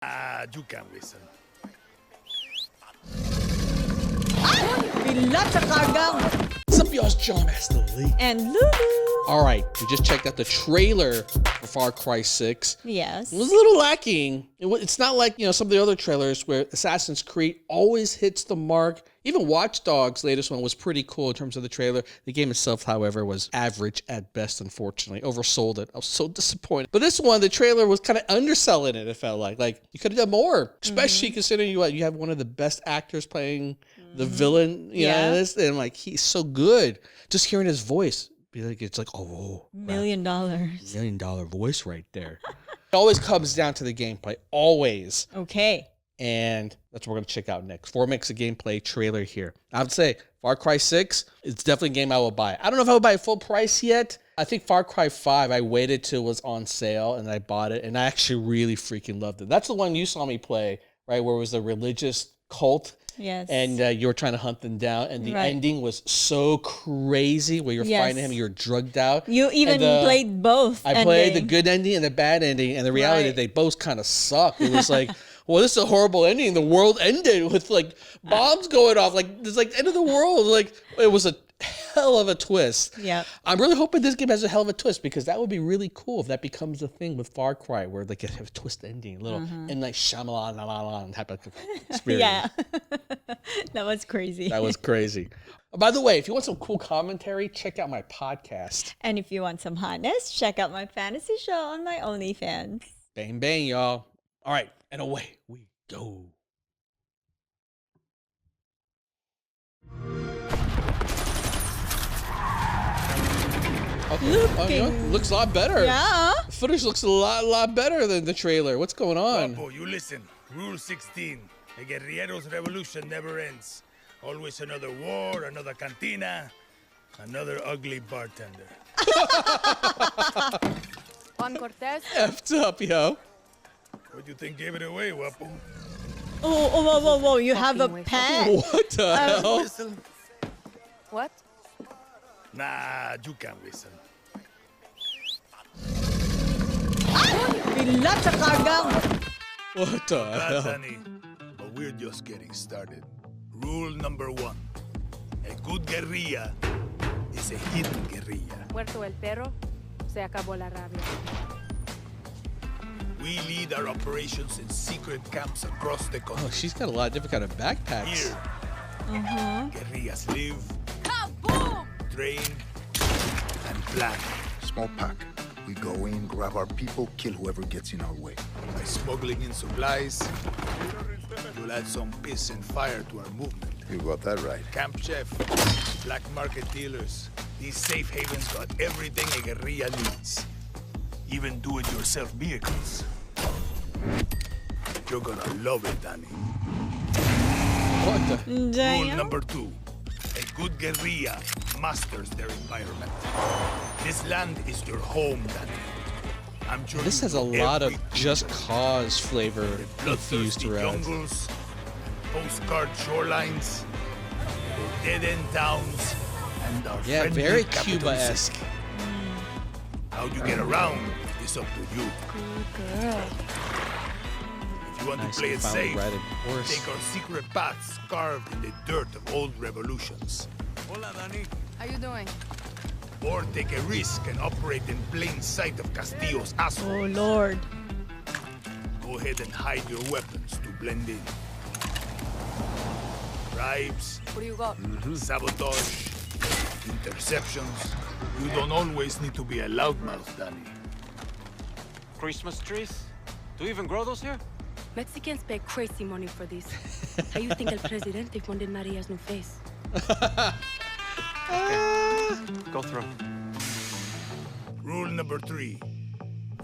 You can listen. Bilat sa kagang. What's up, y'all? It's John Master Lee. And Lulu. All right, we just checked out the trailer for Far Cry 6. Yes. It was a little lacking. It's not like, some of the other trailers where Assassin's Creed always hits the mark. Even Watch Dogs' latest one was pretty cool in terms of the trailer. The game itself, however, was average at best, unfortunately. Oversold it. I was so disappointed. But this one, the trailer was kind of underselling it, it felt like. Like, you could have done more, especially considering you have one of the best actors playing the villain, in this. And, he's so good. Just hearing his voice, it's like, $1 million. $1 million voice right there. It always comes down to the gameplay. Always. Okay. And that's what we're going to check out next. 4 mix of gameplay trailer here. I would say Far Cry 6, it's definitely a game I will buy. I don't know if I would buy it full price yet. I think Far Cry 5, I waited till it was on sale and I bought it. And I actually really freaking loved it. That's the one you saw me play, right? Where it was the religious cult. Yes. And you were trying to hunt them down. And the ending was so crazy where you're finding him, you're drugged out. You even played both. I played the good ending and the bad ending. And the reality that they both kind of suck. It was like, well, this is a horrible ending. The world ended with bombs going off. It's like the end of the world. It was a hell of a twist. Yeah. I'm really hoping this game has a hell of a twist because that would be really cool if that becomes a thing with Far Cry where they could have a twist ending, a little and Shyamalan type of experience. Yeah. That was crazy. That was crazy. By the way, if you want some cool commentary, check out my podcast. And if you want some hotness, check out my fantasy show on my OnlyFans. Bang, bang, y'all. All right. And away we go. Okay. Looks a lot better. Yeah. The footage looks a lot better than the trailer. What's going on? Guapo, you listen. Rule 16. A guerrillero's revolution never ends. Always another war, another cantina, another ugly bartender. Juan Cortez. Effed up, yo. What do you think gave it away, Guapo? Whoa. You have a pet. What the hell? Whistle? What? Nah, you can whistle. Bilat sa kagang. What the hell? Danny, but we're just getting started. Rule number 1. A good guerrilla is a hidden guerrilla. Muerto el perro, se acabó la rabia. We lead our operations in secret camps across the country. Oh, she's got a lot of different kind of backpacks. Here, guerrillas live, train, and plan. Small pack. We go in, grab our people, kill whoever gets in our way. By smuggling in supplies, we'll add some peace and fire to our movement. You got that right. Camp chef, black market dealers, these safe havens got everything a guerrilla needs. Even do-it-yourself vehicles. You're gonna love it, Danny. What the? Rule number 2. A good guerrilla masters their environment. This land is your home, Danny. I'm sure This has a lot of Just Cause flavor infused throughout. jungles, postcard shorelines, dead-end towns, and our friendly very capital Cuba-esque. city. How you get around is up to you. Good girl. If you want Nice, to play it finally safe, riding horse. take our secret paths carved in the dirt of old revolutions. Hola, Danny. How you doing? Or take a risk and operate in plain sight of Castillo's Oh, assholes. Lord. Go ahead and hide your weapons to blend in. Bribes, What do you got? sabotage, interceptions. You don't always need to be a loudmouth, Danny. Christmas trees? Do you even grow those here? Mexicans pay crazy money for this. How you think El Presidente funded Maria's new face? Go through. Rule number 3.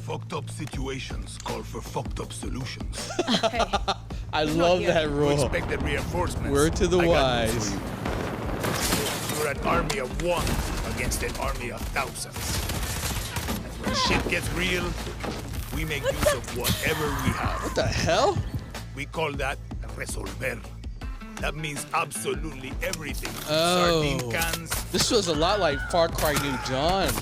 Fucked up situations call for fucked up solutions. Hey, I love that You rule. expected reinforcements. Word to the I got news wise. for you. You're an army of one against an army of thousands. And when shit gets real, we make use of whatever we have. What the hell? We call that resolver. That means absolutely everything. Oh. Sardine cans, This feels a lot like Far Cry New Dawn.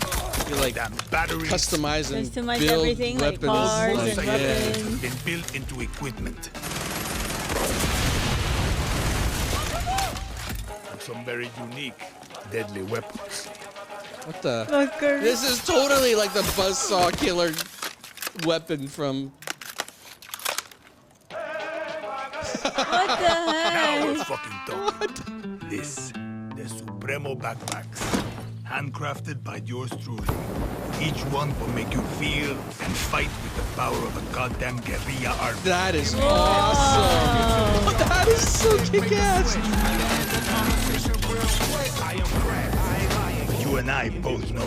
You're like Damn batteries. customizing, There's too much build everything, like weapons. cars and Motorcycle weapons. have been built into equipment. And some very unique, deadly weapons. What the? Fucker. This is totally like the buzzsaw killer weapon from. What the Now heck? we're fucking talking. This, the Supremo backpacks, handcrafted by yours truly. Each one will make you feel and fight with the power of a goddamn guerrilla army. That is awesome. That is so kick-ass. You and I both know.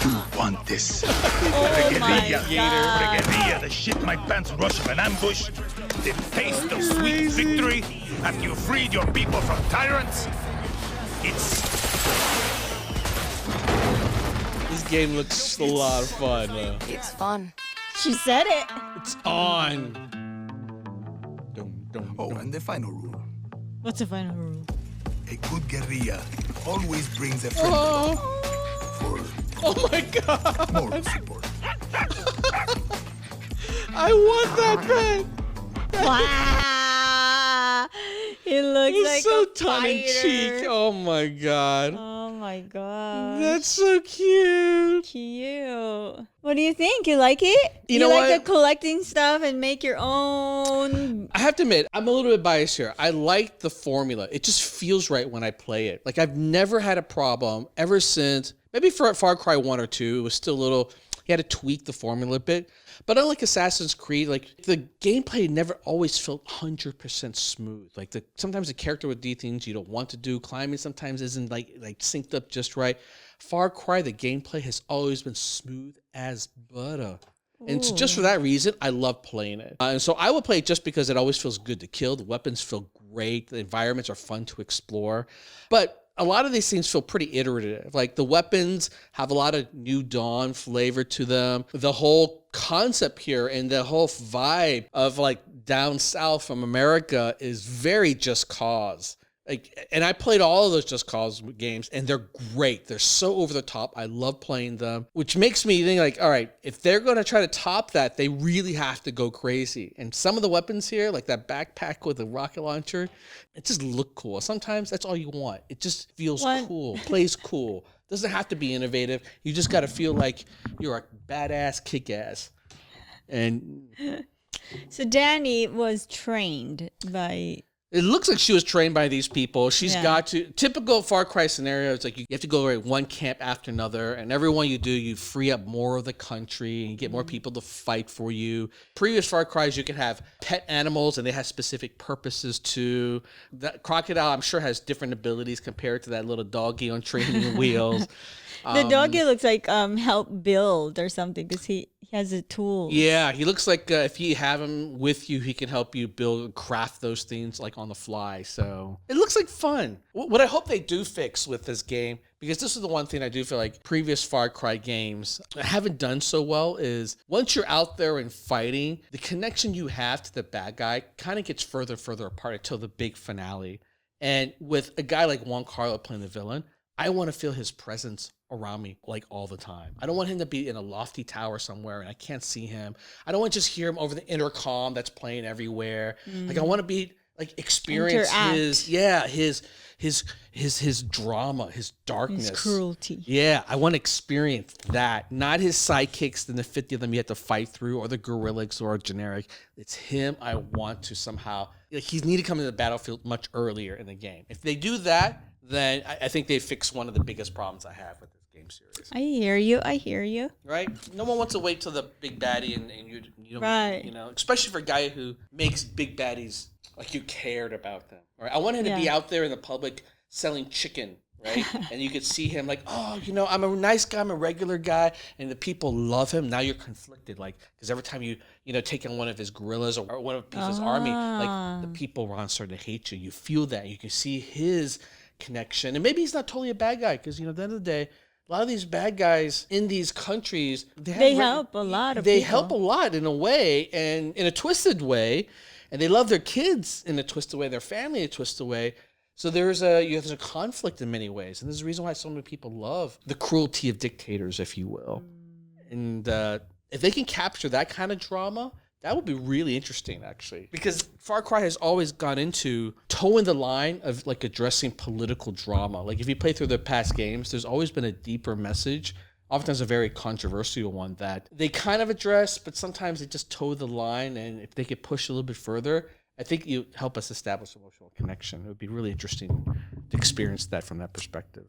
You want this. Oh my god. Guerrilla, the shit my pants rush of an ambush. The taste of sweet victory after you freed your people from tyrants. It's This game looks a lot of fun. It's fun. She said it. It's on. Dum, dum, oh, dum. and the final rule. What's the final rule? A good guerrilla always brings a friend Oh, for my god. moral support. I want that pet. Wow. He looks It's like so a tongue-in-cheek. fighter. Oh my god. Oh my god. That's so cute. cute. What do you think? You like it? You know like what? the collecting stuff and make your own? I have to admit, I'm a little bit biased here. I like the formula. It just feels right when I play it. Like, I've never had a problem ever since, maybe for Far Cry 1 or 2, it was still a little, you had to tweak the formula a bit. But unlike Assassin's Creed, like, the gameplay never always felt 100% smooth. Like, sometimes the character would do things you don't want to do. Climbing sometimes isn't, like synced up just right. Far Cry, the gameplay has always been smooth as butter. And so just for that reason, I love playing it. And so I will play it just because it always feels good to kill. The weapons feel great. The environments are fun to explore. But a lot of these things feel pretty iterative. Like, the weapons have a lot of New Dawn flavor to them. The whole concept here and the whole vibe of, like, down south from America is very Just Cause. Like, and I played all of those Just Cause games, and they're great. They're so over the top. I love playing them, which makes me think, like, all right, if they're going to try to top that, they really have to go crazy. And some of the weapons here, like that backpack with the rocket launcher, it just look cool. Sometimes that's all you want. It just feels cool, plays cool. Doesn't have to be innovative. You just got to feel like you're a badass kick-ass. And So Danny was trained by. it looks like she was trained by these people. She's Yeah. got to, typical Far Cry scenario, it's like you have to go right one camp after another, and every one you do, you free up more of the country, and you get more people to fight for you. Previous Far Cries, you could have pet animals, and they had specific purposes too. That crocodile, I'm sure, has different abilities compared to that little doggy on training wheels. The doggy looks like help build or something because he has a tool. Yeah, he looks like if you have him with you, he can help you build, craft those things like on the fly. So it looks like fun. What I hope they do fix with this game, because this is the one thing I do feel like previous Far Cry games haven't done so well, is once you're out there and fighting, the connection you have to the bad guy kind of gets further apart until the big finale. And with a guy like Juan Carlo playing the villain, I want to feel his presence around me like all the time. I don't want him to be in a lofty tower somewhere and I can't see him. I don't want to just hear him over the intercom that's playing everywhere. Like, I want to be like experience his drama, his darkness, His cruelty. Yeah, I want to experience that. Not his sidekicks and the 50 of them you have to fight through, or the guerrillas or generic. It's him I want to somehow, like, he's need to come into the battlefield much earlier in the game. If they do that, then I think they fix one of the biggest problems I have with this game series. I hear you. I hear you. Right? No one wants to wait till the big baddie and you don't, Right. you know, especially for a guy who makes big baddies like you cared about them. Right? I want him to be out there in the public selling chicken, right? And you could see him like, oh, you know, I'm a nice guy, I'm a regular guy, and the people love him. Now you're conflicted, like, because every time you take on one of his guerrillas or one of his army, like, the people around start to hate you. You feel that. You can see his connection. And maybe he's not totally a bad guy, because, you know, at the end of the day, a lot of these bad guys in these countries, they help a lot of They people. help a lot in a way, and in a twisted way, and they love their kids in a twisted way, their family in a twisted way. So there's a conflict in many ways, and there's a reason why so many people love the cruelty of dictators, if you will. And if they can capture that kind of drama, that would be really interesting, actually. Because Far Cry has always gone into towing the line of like addressing political drama. Like if you play through the past games, there's always been a deeper message, oftentimes a very controversial one that they kind of address, but sometimes they just toe the line. And if they could push a little bit further, I think you help us establish emotional connection. It would be really interesting to experience that from that perspective.